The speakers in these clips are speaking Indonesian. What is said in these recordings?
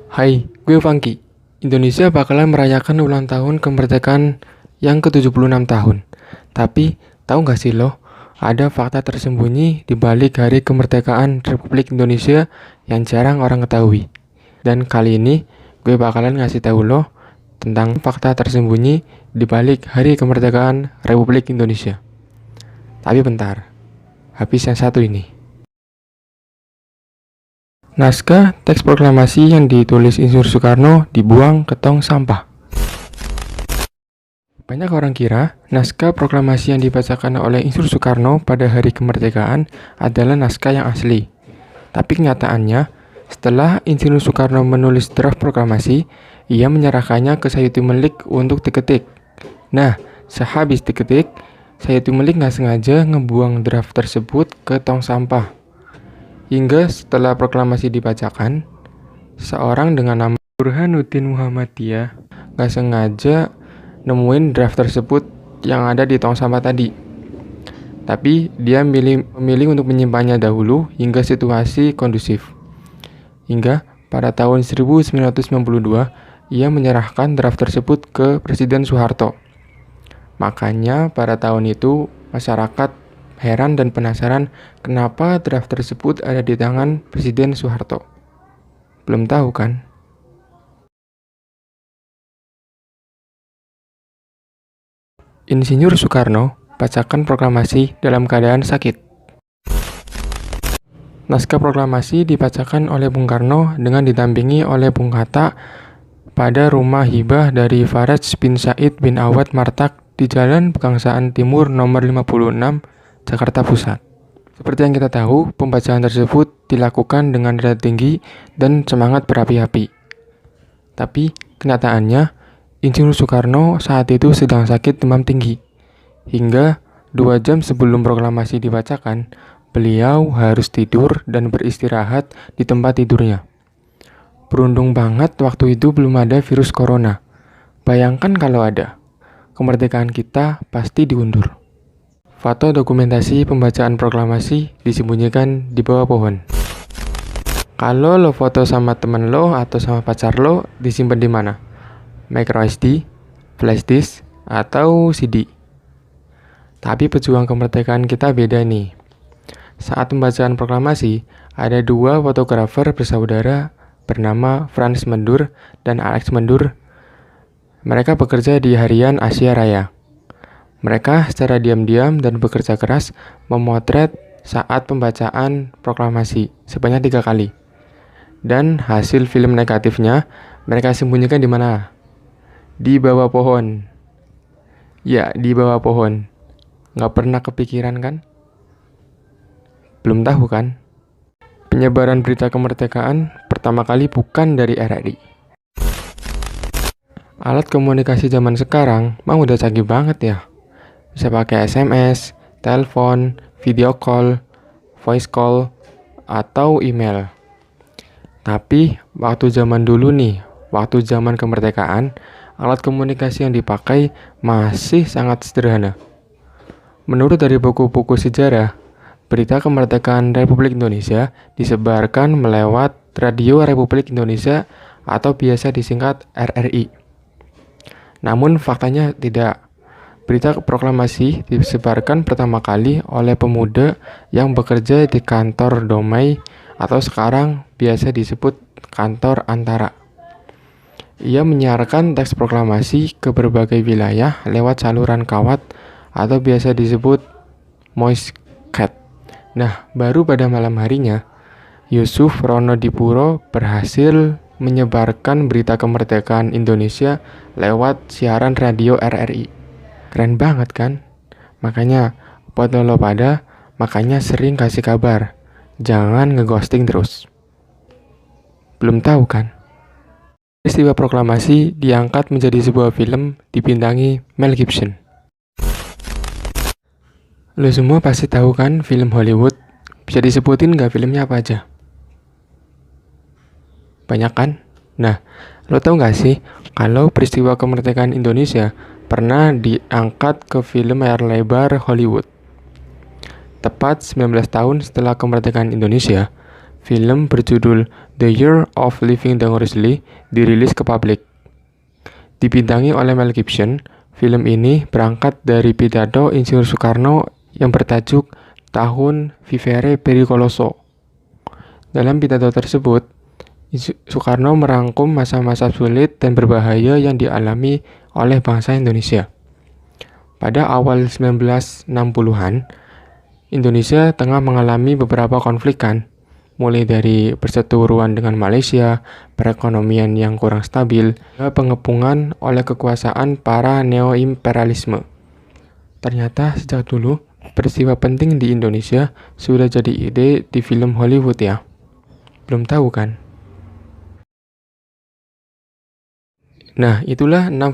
Hai, gue Funky. Indonesia bakalan merayakan ulang tahun kemerdekaan yang ke-76 tahun. Tapi, tahu nggak sih lo, ada fakta tersembunyi di balik hari kemerdekaan Republik Indonesia yang jarang orang ketahui. Dan kali ini, gue bakalan ngasih tahu lo tentang fakta tersembunyi di balik hari kemerdekaan Republik Indonesia. Tapi bentar, habis yang satu ini. Naskah teks proklamasi yang ditulis Insinyur Soekarno dibuang ke tong sampah. Banyak orang kira naskah proklamasi yang dibacakan oleh Insinyur Soekarno pada hari kemerdekaan adalah naskah yang asli. Tapi kenyataannya, setelah Insinyur Soekarno menulis draft proklamasi, ia menyerahkannya ke Sayuti Melik untuk diketik. Nah, sehabis diketik, Sayuti Melik nggak sengaja ngebuang draft tersebut ke tong sampah. Hingga setelah proklamasi dibacakan, seorang dengan nama Burhanuddin Muhammadiyah gak sengaja nemuin draft tersebut yang ada di tong sampah tadi. Tapi dia memilih untuk menyimpannya dahulu hingga situasi kondusif. Hingga pada tahun 1992, ia menyerahkan draft tersebut ke Presiden Soeharto. Makanya pada tahun itu masyarakat heran dan penasaran kenapa draft tersebut ada di tangan Presiden Soeharto. Belum tahu kan? Insinyur Soekarno bacakan proklamasi dalam keadaan sakit. Naskah proklamasi dibacakan oleh Bung Karno dengan didampingi oleh Bung Hatta pada rumah hibah dari Faraj bin Said bin Awad Martak di Jalan Pegangsaan Timur nomor 56, Jakarta Pusat. Seperti yang kita tahu, pembacaan tersebut dilakukan dengan nada tinggi dan semangat berapi-api. Tapi, kenyataannya, Insinyur Soekarno saat itu sedang sakit demam tinggi. Hingga 2 jam sebelum proklamasi dibacakan, beliau harus tidur dan beristirahat di tempat tidurnya. Beruntung banget waktu itu belum ada virus corona. Bayangkan kalau ada, kemerdekaan kita pasti diundur. Foto dokumentasi pembacaan proklamasi disembunyikan di bawah pohon. Kalau lo foto sama temen lo atau sama pacar lo, disimpan di mana? Micro SD, flash disk, atau CD? Tapi pejuang kemerdekaan kita beda nih. Saat pembacaan proklamasi, ada 2 fotografer bersaudara bernama Frans Mendur dan Alex Mendur. Mereka bekerja di Harian Asia Raya. Mereka secara diam-diam dan bekerja keras memotret saat pembacaan proklamasi sebanyak 3 kali. Dan hasil film negatifnya mereka sembunyikan di mana? Di bawah pohon. Ya, di bawah pohon. Nggak pernah kepikiran kan? Belum tahu kan? Penyebaran berita kemerdekaan pertama kali bukan dari RRI. Alat komunikasi zaman sekarang mah udah canggih banget ya. Bisa pakai SMS, telepon, video call, voice call, atau email. Tapi waktu zaman dulu nih, waktu zaman kemerdekaan, alat komunikasi yang dipakai masih sangat sederhana. Menurut dari buku-buku sejarah, berita kemerdekaan Republik Indonesia disebarkan melewat Radio Republik Indonesia atau biasa disingkat RRI. Namun faktanya tidak. Berita proklamasi disebarkan pertama kali oleh pemuda yang bekerja di kantor Domai atau sekarang biasa disebut kantor Antara. Ia menyiarkan teks proklamasi ke berbagai wilayah lewat saluran kawat atau biasa disebut moiscat. Nah, baru pada malam harinya, Yusuf Ronodipuro berhasil menyebarkan berita kemerdekaan Indonesia lewat siaran radio RRI. Keren banget kan? Makanya buat lo pada, makanya sering kasih kabar. Jangan ngeghosting terus. Belum tahu kan? Peristiwa proklamasi diangkat menjadi sebuah film dibintangi Mel Gibson. Lo semua pasti tahu kan film Hollywood? Bisa disebutin nggak filmnya apa aja? Banyak kan? Nah, lo tahu nggak sih kalau peristiwa kemerdekaan Indonesia pernah diangkat ke film layar lebar Hollywood? Tepat 19 tahun setelah kemerdekaan Indonesia, film berjudul The Year of Living Dangerously dirilis ke publik. Dibintangi oleh Mel Gibson, film ini berangkat dari pidato Insinyur Soekarno yang bertajuk Tahun Vivere Pericoloso. Dalam pidato tersebut, Soekarno merangkum masa-masa sulit dan berbahaya yang dialami oleh bangsa Indonesia. Pada awal 1960-an, Indonesia tengah mengalami beberapa konflik kan, mulai dari perseteruan dengan Malaysia, perekonomian yang kurang stabil, hingga pengepungan oleh kekuasaan para neo-imperialisme. Ternyata sejak dulu, peristiwa penting di Indonesia sudah jadi ide di film Hollywood ya. Belum tahu kan? Nah, itulah 6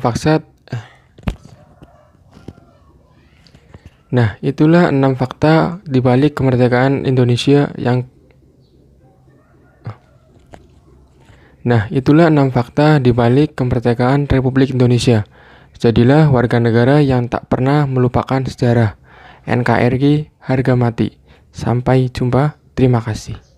fakta di balik kemerdekaan Indonesia yang kemerdekaan Republik Indonesia. Jadilah warga negara yang tak pernah melupakan sejarah. NKRI harga mati. Sampai jumpa. Terima kasih.